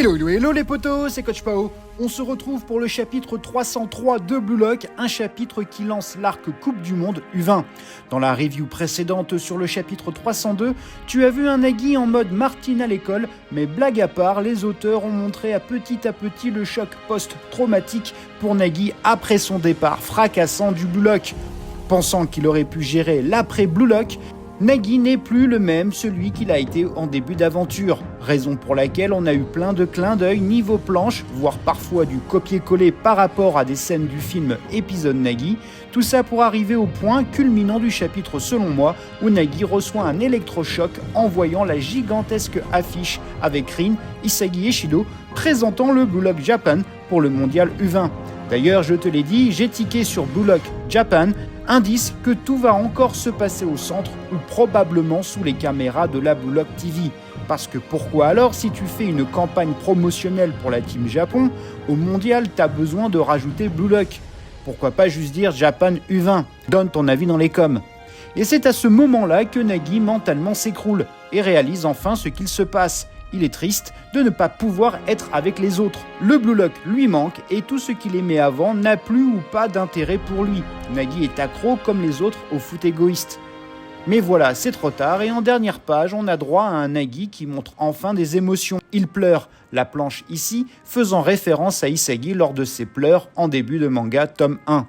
Hello, hello, hello les potos, c'est Coach Pao. On se retrouve pour le chapitre 303 de Blue Lock, un chapitre qui lance l'arc Coupe du Monde U20. Dans la review précédente sur le chapitre 302, tu as vu un Nagi en mode Martine à l'école, mais blague à part, les auteurs ont montré à petit le choc post-traumatique pour Nagi après son départ fracassant du Blue Lock. Pensant qu'il aurait pu gérer l'après Blue Lock, Nagi n'est plus le même, celui qu'il a été en début d'aventure. Raison pour laquelle on a eu plein de clins d'œil niveau planche, voire parfois du copier-coller par rapport à des scènes du film épisode Nagi. Tout ça pour arriver au point culminant du chapitre selon moi, où Nagi reçoit un électrochoc en voyant la gigantesque affiche avec Rin, Isagi et Shido présentant le Blue Lock Japan pour le mondial U20. D'ailleurs, je te l'ai dit, j'ai tiqué sur Blue Lock Japan, indice que tout va encore se passer au centre ou probablement sous les caméras de la Blue Lock TV. Parce que pourquoi alors, si tu fais une campagne promotionnelle pour la Team Japon, au mondial, t'as besoin de rajouter Blue Lock? Pourquoi pas juste dire Japan U20? Donne ton avis dans les coms. Et c'est à ce moment-là que Nagi mentalement s'écroule et réalise enfin ce qu'il se passe. Il est triste de ne pas pouvoir être avec les autres. Le Blue Lock lui manque et tout ce qu'il aimait avant n'a plus ou pas d'intérêt pour lui. Nagi est accro comme les autres au foot égoïste. Mais voilà, c'est trop tard et en dernière page, on a droit à un Nagi qui montre enfin des émotions. Il pleure, la planche ici faisant référence à Isagi lors de ses pleurs en début de manga tome 1.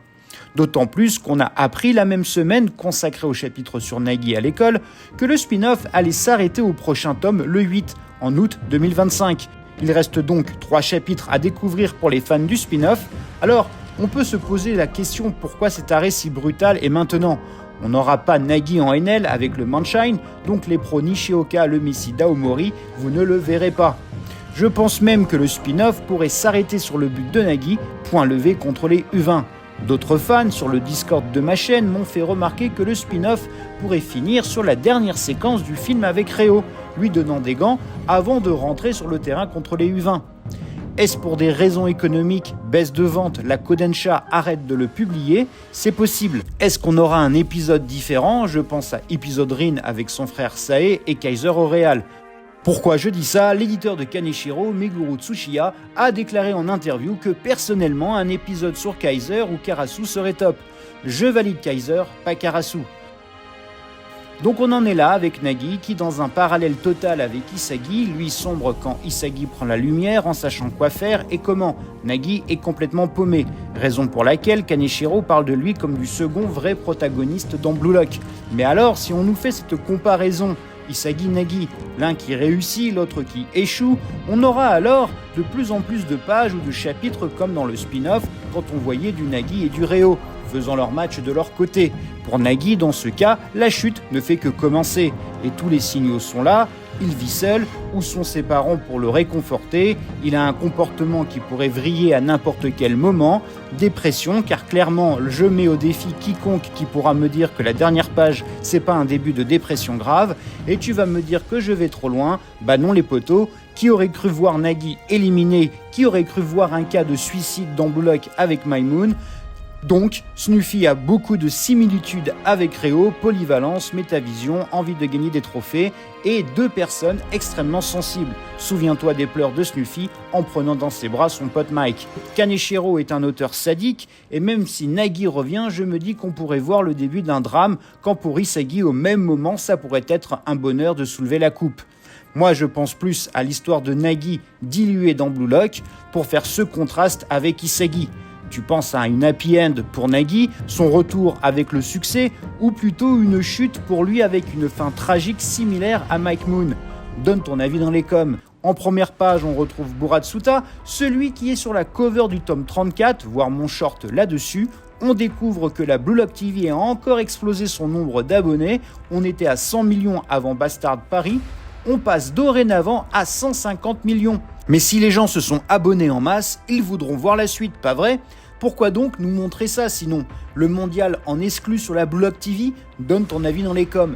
D'autant plus qu'on a appris la même semaine, consacrée au chapitre sur Nagi à l'école, que le spin-off allait s'arrêter au prochain tome, le 8, en août 2025. Il reste donc 3 chapitres à découvrir pour les fans du spin-off. Alors, on peut se poser la question pourquoi cet arrêt si brutal et maintenant. On n'aura pas Nagi en NL avec le Manshine, donc les pros Nishioka, le Messi Daomori, vous ne le verrez pas. Je pense même que le spin-off pourrait s'arrêter sur le but de Nagi, point levé contre les U20. D'autres fans sur le Discord de ma chaîne m'ont fait remarquer que le spin-off pourrait finir sur la dernière séquence du film avec Reo, lui donnant des gants avant de rentrer sur le terrain contre les U20. Est-ce pour des raisons économiques, baisse de vente, la Kodansha arrête de le publier? C'est possible. Est-ce qu'on aura un épisode différent? Je pense à épisode Rin avec son frère Sae et Kaiser au Real. Pourquoi je dis ça? L'éditeur de Kaneshiro, Meguro Tsushiya, a déclaré en interview que personnellement un épisode sur Kaiser ou Karasu serait top. Je valide Kaiser, pas Karasu. Donc on en est là avec Nagi qui, dans un parallèle total avec Isagi, lui sombre quand Isagi prend la lumière en sachant quoi faire et comment. Nagi est complètement paumé, raison pour laquelle Kaneshiro parle de lui comme du second vrai protagoniste dans Blue Lock. Mais alors, si on nous fait cette comparaison Isagi-Nagi, l'un qui réussit, l'autre qui échoue, on aura alors de plus en plus de pages ou de chapitres comme dans le spin-off quand on voyait du Nagi et du Reo faisant leur match de leur côté. Pour Nagi, dans ce cas, la chute ne fait que commencer et tous les signaux sont là. Il vit seul, où sont ses parents pour le réconforter, il a un comportement qui pourrait vriller à n'importe quel moment, dépression, car clairement je mets au défi quiconque qui pourra me dire que la dernière page c'est pas un début de dépression grave, et tu vas me dire que je vais trop loin, bah non les potos, qui aurait cru voir Nagi éliminé, qui aurait cru voir un cas de suicide dans Blue Lock avec My Moon? Donc, Snuffy a beaucoup de similitudes avec Reo, polyvalence, métavision, envie de gagner des trophées et 2 personnes extrêmement sensibles. Souviens-toi des pleurs de Snuffy en prenant dans ses bras son pote Mike. Kaneshiro est un auteur sadique et même si Nagi revient, je me dis qu'on pourrait voir le début d'un drame quand pour Isagi au même moment ça pourrait être un bonheur de soulever la coupe. Moi je pense plus à l'histoire de Nagi dilué dans Blue Lock pour faire ce contraste avec Isagi. Tu penses à une happy end pour Nagi, son retour avec le succès, ou plutôt une chute pour lui avec une fin tragique similaire à Mike Moon? Donne ton avis dans les coms. En première page, on retrouve Buratsuta, celui qui est sur la cover du tome 34, voire mon short là-dessus. On découvre que la Blue Lock TV a encore explosé son nombre d'abonnés. On était à 100 millions avant Bastard Paris. On passe dorénavant à 150 millions. Mais si les gens se sont abonnés en masse, ils voudront voir la suite, pas vrai? Pourquoi donc nous montrer ça sinon? Le mondial en exclut sur la Blue Lock TV? Donne ton avis dans les coms.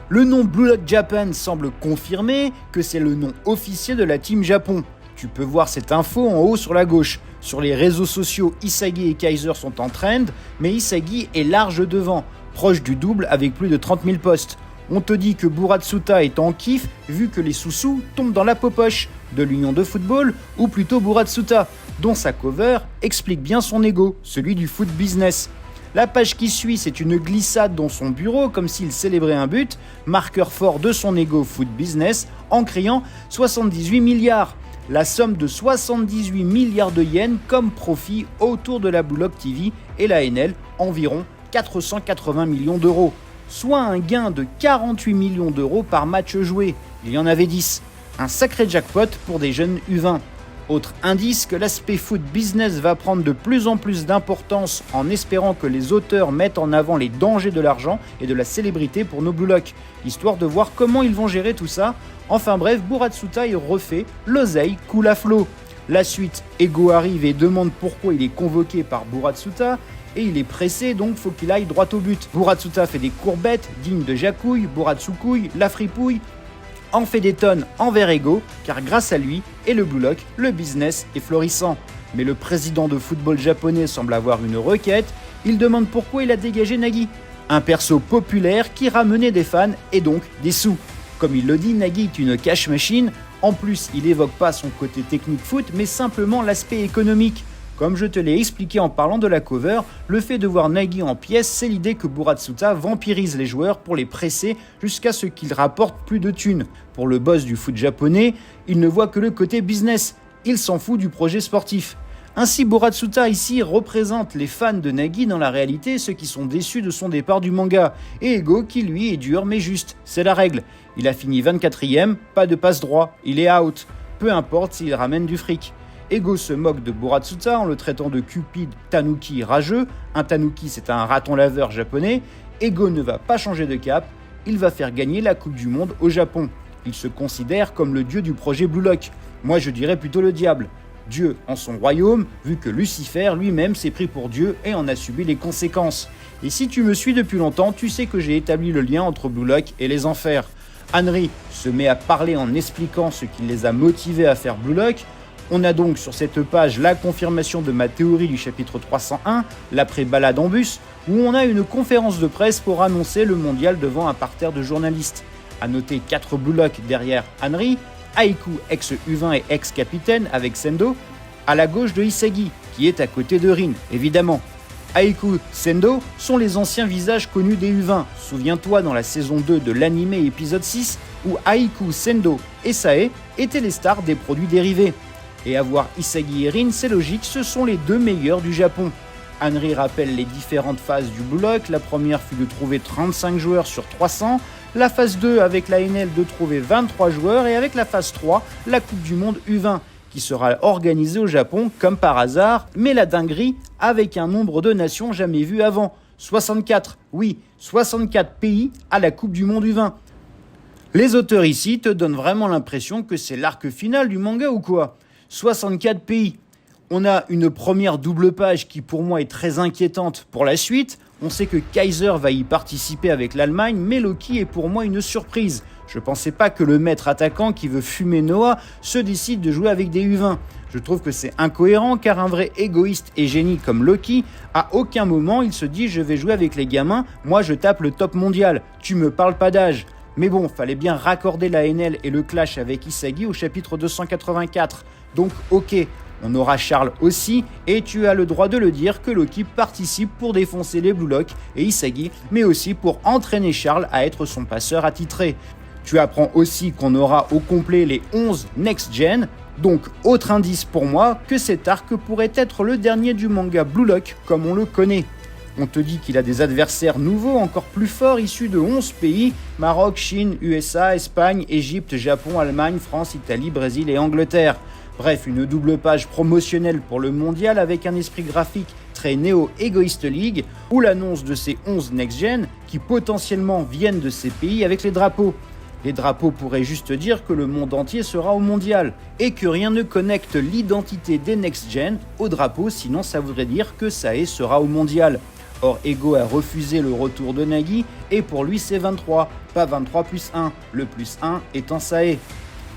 Le nom Blue Lock Japan semble confirmer que c'est le nom officiel de la Team Japon. Tu peux voir cette info en haut sur la gauche. Sur les réseaux sociaux, Isagi et Kaiser sont en trend, mais Isagi est large devant, proche du double avec plus de 30 000 posts. On te dit que Buratsuta est en kiff vu que les sous-sous tombent dans la popoche de l'Union de football, ou plutôt Buratsuta, dont sa cover explique bien son ego, celui du foot business. La page qui suit, c'est une glissade dans son bureau comme s'il célébrait un but, marqueur fort de son ego foot business, en criant 78 milliards. La somme de 78 milliards de yens comme profit autour de la Blue Lock TV et la NL, environ 480 millions d'euros. Soit un gain de 48 millions d'euros par match joué. Il y en avait 10. Un sacré jackpot pour des jeunes U20. Autre indice que l'aspect foot business va prendre de plus en plus d'importance en espérant que les auteurs mettent en avant les dangers de l'argent et de la célébrité pour nos Blue Lock, histoire de voir comment ils vont gérer tout ça. Enfin bref, Buratsuta est refait, l'oseille coule à flot. La suite, Ego arrive et demande pourquoi il est convoqué par Buratsuta, et il est pressé donc faut qu'il aille droit au but. Buratsuta fait des courbettes dignes de Jacouille, Buratsukouille, la fripouille, en fait des tonnes envers Ego, car grâce à lui et le Blue Lock, le business est florissant. Mais le président de football japonais semble avoir une requête, il demande pourquoi il a dégagé Nagi. Un perso populaire qui ramenait des fans et donc des sous. Comme il le dit, Nagi est une cash machine, en plus il évoque pas son côté technique foot, mais simplement l'aspect économique. Comme je te l'ai expliqué en parlant de la cover, le fait de voir Nagi en pièces, c'est l'idée que Buratsuta vampirise les joueurs pour les presser jusqu'à ce qu'ils rapportent plus de thunes. Pour le boss du foot japonais, il ne voit que le côté business, il s'en fout du projet sportif. Ainsi, Buratsuta ici représente les fans de Nagi dans la réalité, ceux qui sont déçus de son départ du manga, et Ego qui lui est dur mais juste, c'est la règle. Il a fini 24ème, pas de passe droit, il est out, peu importe s'il ramène du fric. Ego se moque de Buratsuta en le traitant de cupide tanuki rageux. Un tanuki, c'est un raton laveur japonais. Ego ne va pas changer de cap, il va faire gagner la Coupe du Monde au Japon. Il se considère comme le dieu du projet Blue Lock. Moi je dirais plutôt le diable. Dieu en son royaume, vu que Lucifer lui-même s'est pris pour Dieu et en a subi les conséquences. Et si tu me suis depuis longtemps, tu sais que j'ai établi le lien entre Blue Lock et les enfers. Henry se met à parler en expliquant ce qui les a motivés à faire Blue Lock. On a donc sur cette page la confirmation de ma théorie du chapitre 301, l'après-balade en bus, où on a une conférence de presse pour annoncer le mondial devant un parterre de journalistes. A noter 4 Blue Lock derrière Henry, Aiku ex-U20 et ex-capitaine avec Sendo, à la gauche de Isagi, qui est à côté de Rin, évidemment. Aiku, Sendo sont les anciens visages connus des U20. Souviens-toi dans la saison 2 de l'anime épisode 6, où Aiku, Sendo et Sae étaient les stars des produits dérivés. Et avoir Isagi et Rin, c'est logique, ce sont les deux meilleurs du Japon. Henry rappelle les différentes phases du Blue Lock. La première fut de trouver 35 joueurs sur 300, la phase 2 avec la NL de trouver 23 joueurs et avec la phase 3, la Coupe du Monde U20, qui sera organisée au Japon comme par hasard, mais la dinguerie avec un nombre de nations jamais vu avant. 64, oui, 64 pays à la Coupe du Monde U20. Les auteurs ici te donnent vraiment l'impression que c'est l'arc final du manga ou quoi ? 64 pays. On a une première double page qui pour moi est très inquiétante pour la suite. On sait que Kaiser va y participer avec l'Allemagne, mais Loki est pour moi une surprise. Je pensais pas que le maître attaquant qui veut fumer Noah se décide de jouer avec des U20. Je trouve que c'est incohérent car un vrai égoïste et génie comme Loki, à aucun moment il se dit je vais jouer avec les gamins, moi je tape le top mondial, tu me parles pas d'âge. Mais bon, fallait bien raccorder la NL et le clash avec Isagi au chapitre 284. Donc ok, on aura Charles aussi, et tu as le droit de le dire que Loki participe pour défoncer les Blue Lock et Isagi, mais aussi pour entraîner Charles à être son passeur attitré. Tu apprends aussi qu'on aura au complet les 11 Next Gen, donc autre indice pour moi que cet arc pourrait être le dernier du manga Blue Lock comme on le connaît. On te dit qu'il a des adversaires nouveaux encore plus forts issus de 11 pays, Maroc, Chine, USA, Espagne, Égypte, Japon, Allemagne, France, Italie, Brésil et Angleterre. Bref, une double page promotionnelle pour le mondial avec un esprit graphique très néo-Egoist League ou l'annonce de ces 11 next-gen qui potentiellement viennent de ces pays avec les drapeaux. Les drapeaux pourraient juste dire que le monde entier sera au mondial et que rien ne connecte l'identité des next-gen au drapeau, sinon ça voudrait dire que Sae sera au mondial. Or, Ego a refusé le retour de Nagi et pour lui c'est 23, pas 23 plus 1, le plus 1 étant Sae.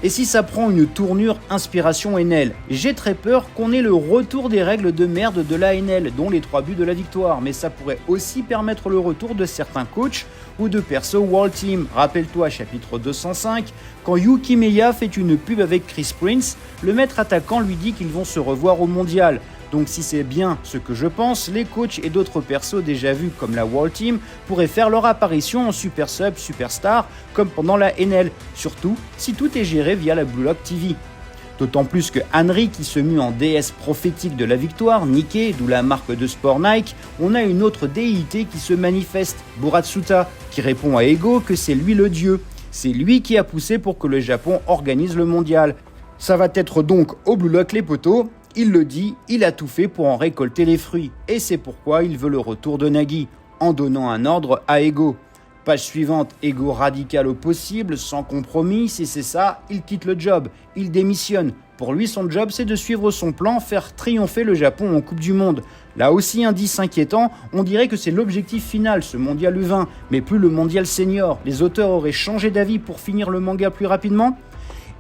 Et si ça prend une tournure inspiration NL, j'ai très peur qu'on ait le retour des règles de merde de la NL, dont les 3 buts de la victoire, mais ça pourrait aussi permettre le retour de certains coachs ou de persos World Team. Rappelle-toi, chapitre 205, quand Yuki Meya fait une pub avec Chris Prince, le maître attaquant lui dit qu'ils vont se revoir au mondial. Donc si c'est bien ce que je pense, les coachs et d'autres persos déjà vus comme la World Team pourraient faire leur apparition en Super Sub, Superstar, comme pendant la NL, surtout si tout est géré via la Blue Lock TV. D'autant plus que Henry, qui se mue en déesse prophétique de la victoire, Nikkei, d'où la marque de sport Nike, on a une autre déité qui se manifeste, Buratsuta, qui répond à Ego que c'est lui le dieu. C'est lui qui a poussé pour que le Japon organise le mondial. Ça va être donc au Blue Lock les potos. Il le dit, il a tout fait pour en récolter les fruits. Et c'est pourquoi il veut le retour de Nagi, en donnant un ordre à Ego. Page suivante, Ego radical au possible, sans compromis, si c'est ça, il quitte le job, il démissionne. Pour lui, son job, c'est de suivre son plan, faire triompher le Japon en Coupe du Monde. Là aussi, indice inquiétant, on dirait que c'est l'objectif final, ce mondial U20, mais plus le mondial senior. Les auteurs auraient changé d'avis pour finir le manga plus rapidement ?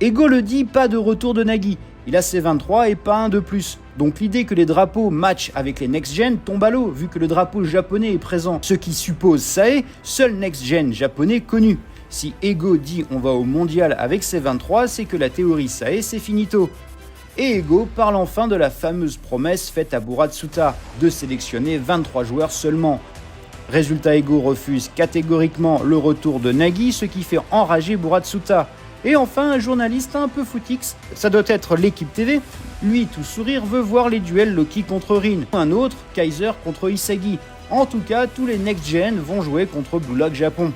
Ego le dit, pas de retour de Nagi. Il a ses 23 et pas un de plus. Donc l'idée que les drapeaux matchent avec les next-gen tombe à l'eau, vu que le drapeau japonais est présent. Ce qui suppose Sae, seul next-gen japonais connu. Si Ego dit on va au mondial avec ses 23, c'est que la théorie Sae c'est finito. Et Ego parle enfin de la fameuse promesse faite à Buratsuta, de sélectionner 23 joueurs seulement. Résultat, Ego refuse catégoriquement le retour de Nagi, ce qui fait enrager Buratsuta. Et enfin, un journaliste un peu footix, ça doit être l'équipe TV, lui, tout sourire, veut voir les duels Loki contre Rin. Un autre, Kaiser contre Isagi. En tout cas, tous les next-gen vont jouer contre Blue Lock Japon.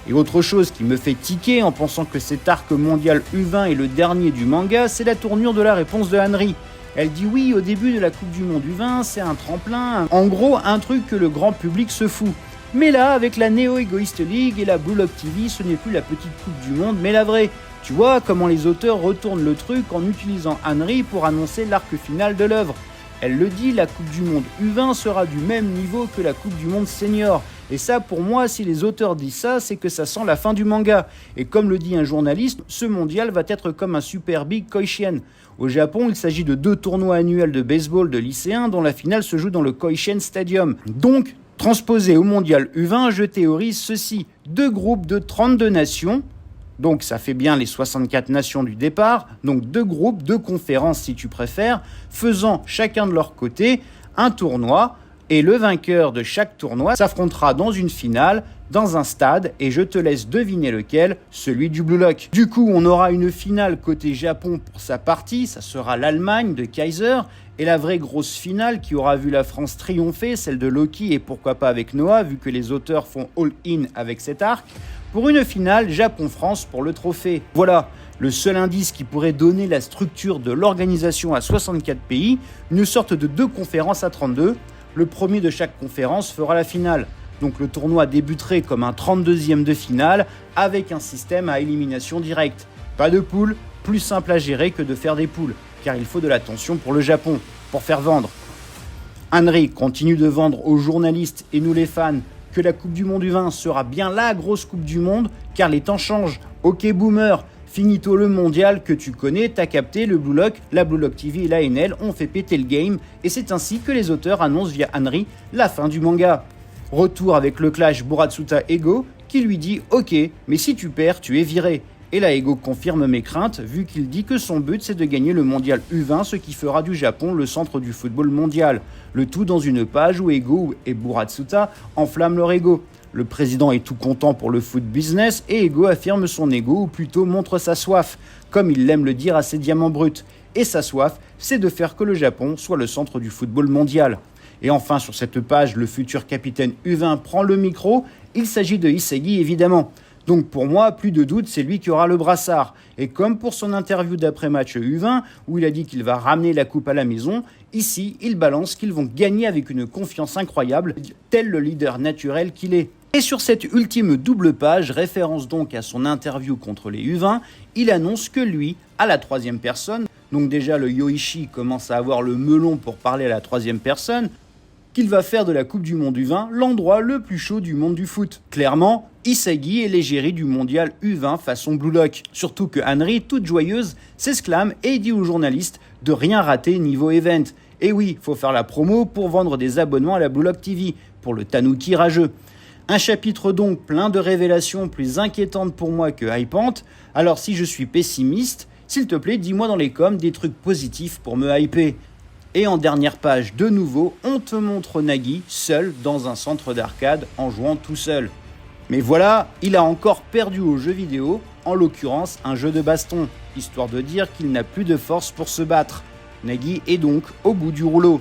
Et autre chose qui me fait tiquer en pensant que cet arc mondial U20 est le dernier du manga, c'est la tournure de la réponse de Henry. Elle dit oui au début de la Coupe du Monde U20, c'est un tremplin, en gros un truc que le grand public se fout. Mais là, avec la Neo Egoist League et la Blue Lock TV, ce n'est plus la petite Coupe du Monde, mais la vraie. Tu vois comment les auteurs retournent le truc en utilisant Henry pour annoncer l'arc final de l'œuvre. Elle le dit, la Coupe du Monde U20 sera du même niveau que la Coupe du Monde Senior. Et ça, pour moi, si les auteurs disent ça, c'est que ça sent la fin du manga. Et comme le dit un journaliste, ce mondial va être comme un Super Big Koishien. Au Japon, il s'agit de 2 tournois annuels de baseball de lycéens dont la finale se joue dans le Koishien Stadium. Donc, transposé au mondial U20, je théorise ceci. 2 groupes de 32 nations. Donc ça fait bien les 64 nations du départ, donc 2 groupes, 2 conférences si tu préfères, faisant chacun de leur côté un tournoi, et le vainqueur de chaque tournoi s'affrontera dans une finale, dans un stade, et je te laisse deviner lequel, celui du Blue Lock. Du coup, on aura une finale côté Japon pour sa partie, ça sera l'Allemagne de Kaiser, et la vraie grosse finale qui aura vu la France triompher, celle de Loki et pourquoi pas avec Noah, vu que les auteurs font all-in avec cet arc, pour une finale Japon-France pour le trophée. Voilà, le seul indice qui pourrait donner la structure de l'organisation à 64 pays, une sorte de 2 conférences à 32. Le premier de chaque conférence fera la finale. Donc le tournoi débuterait comme un 32e de finale avec un système à élimination directe. Pas de poule, plus simple à gérer que de faire des poules, car il faut de l'attention pour le Japon, pour faire vendre. Henry continue de vendre aux journalistes et nous les fans que la Coupe du Monde U20 sera bien la grosse Coupe du Monde, car les temps changent. Ok boomer, finito le mondial que tu connais, t'as capté, le Blue Lock, la Blue Lock TV et la NL ont fait péter le game, et c'est ainsi que les auteurs annoncent via Henry la fin du manga. Retour avec le clash Buratsuta Ego, qui lui dit « Ok, mais si tu perds, tu es viré ». Et là, Ego confirme mes craintes, vu qu'il dit que son but c'est de gagner le mondial U20, ce qui fera du Japon le centre du football mondial. Le tout dans une page où Ego et Buratsuta enflamment leur ego. Le président est tout content pour le foot business et Ego affirme son ego, ou plutôt montre sa soif, comme il aime le dire à ses diamants bruts. Et sa soif, c'est de faire que le Japon soit le centre du football mondial. Et enfin, sur cette page, le futur capitaine U20 prend le micro. Il s'agit de Isagi, évidemment. Donc pour moi, plus de doute, c'est lui qui aura le brassard. Et comme pour son interview d'après-match U20, où il a dit qu'il va ramener la coupe à la maison, ici, il balance qu'ils vont gagner avec une confiance incroyable, tel le leader naturel qu'il est. Et sur cette ultime double page, référence donc à son interview contre les U20, il annonce que lui, à la 3e personne, donc déjà le Yoichi commence à avoir le melon pour parler à la 3e personne, qu'il va faire de la Coupe du Monde U20 l'endroit le plus chaud du monde du foot. Clairement, Isagi est l'égérie du mondial U20 façon Blue Lock. Surtout que Henry, toute joyeuse, s'exclame et dit aux journalistes de rien rater niveau event. Et oui, faut faire la promo pour vendre des abonnements à la Blue Lock TV, pour le Tanuki rageux. Un chapitre donc plein de révélations plus inquiétantes pour moi que hypantes. Alors si je suis pessimiste, s'il te plaît, dis-moi dans les coms des trucs positifs pour me hyper. Et en dernière page, de nouveau, on te montre Nagi seul dans un centre d'arcade en jouant tout seul. Mais voilà, il a encore perdu au jeu vidéo, en l'occurrence un jeu de baston, histoire de dire qu'il n'a plus de force pour se battre. Nagi est donc au bout du rouleau,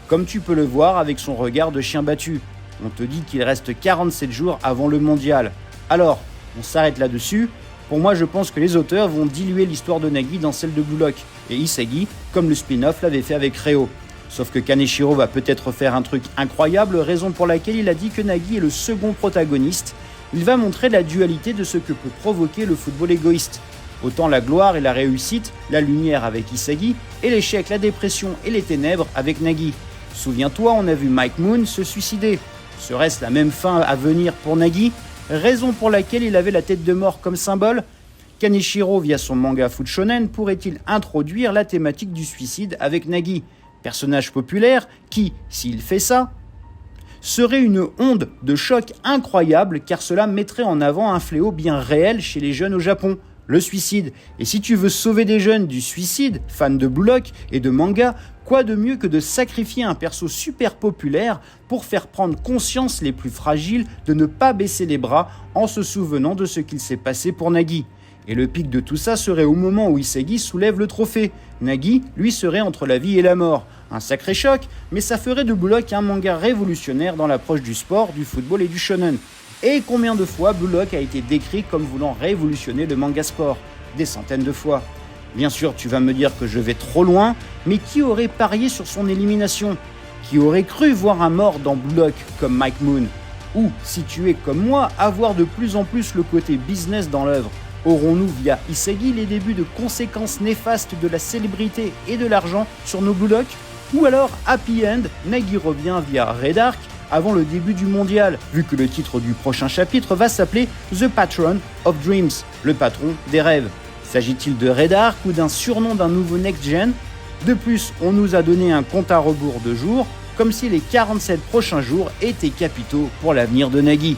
comme tu peux le voir avec son regard de chien battu. On te dit qu'il reste 47 jours avant le mondial. Alors, on s'arrête là-dessus. Pour moi, je pense que les auteurs vont diluer l'histoire de Nagi dans celle de Blue Lock et Isagi, comme le spin-off l'avait fait avec Reo. Sauf que Kaneshiro va peut-être faire un truc incroyable, raison pour laquelle il a dit que Nagi est le second protagoniste. Il va montrer la dualité de ce que peut provoquer le football égoïste. Autant la gloire et la réussite, la lumière avec Isagi, et l'échec, la dépression et les ténèbres avec Nagi. Souviens-toi, on a vu Mike Moon se suicider. Serait-ce la même fin à venir pour Nagi ? Raison pour laquelle il avait la tête de mort comme symbole ? Kaneshiro, via son manga Foot Shonen, pourrait-il introduire la thématique du suicide avec Nagi ? Personnage populaire qui, s'il fait ça, serait une onde de choc incroyable car cela mettrait en avant un fléau bien réel chez les jeunes au Japon, le suicide. Et si tu veux sauver des jeunes du suicide, fans de Blue Lock et de manga, quoi de mieux que de sacrifier un perso super populaire pour faire prendre conscience les plus fragiles de ne pas baisser les bras en se souvenant de ce qu'il s'est passé pour Nagi. Et le pic de tout ça serait au moment où Isagi soulève le trophée. Nagi, lui, serait entre la vie et la mort. Un sacré choc, mais ça ferait de Blue Lock un manga révolutionnaire dans l'approche du sport, du football et du shonen. Et combien de fois Blue Lock a été décrit comme voulant révolutionner le manga sport ? Des centaines de fois. Bien sûr, tu vas me dire que je vais trop loin, mais qui aurait parié sur son élimination ? Qui aurait cru voir un mort dans Blue Lock comme Mike Moon ? Ou, si tu es comme moi, avoir de plus en plus le côté business dans l'œuvre ? Aurons-nous via Isagi les débuts de conséquences néfastes de la célébrité et de l'argent sur nos Blue Lock ? Ou alors, happy end, Nagi revient via Red Arc avant le début du mondial, vu que le titre du prochain chapitre va s'appeler The Patron of Dreams, le patron des rêves. S'agit-il de Red Arc ou d'un surnom d'un nouveau next-gen ? De plus, on nous a donné un compte à rebours de jours, comme si les 47 prochains jours étaient capitaux pour l'avenir de Nagi.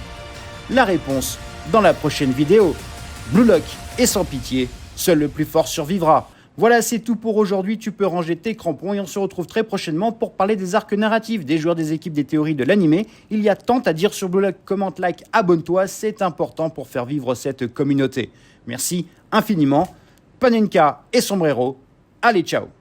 La réponse dans la prochaine vidéo. Blue Lock est sans pitié, seul le plus fort survivra. Voilà, c'est tout pour aujourd'hui, tu peux ranger tes crampons et on se retrouve très prochainement pour parler des arcs narratifs, des joueurs, des équipes, des théories, de l'animé. Il y a tant à dire sur Blue Lock, commente, like, abonne-toi, c'est important pour faire vivre cette communauté. Merci infiniment, Panenka et Sombrero, allez ciao.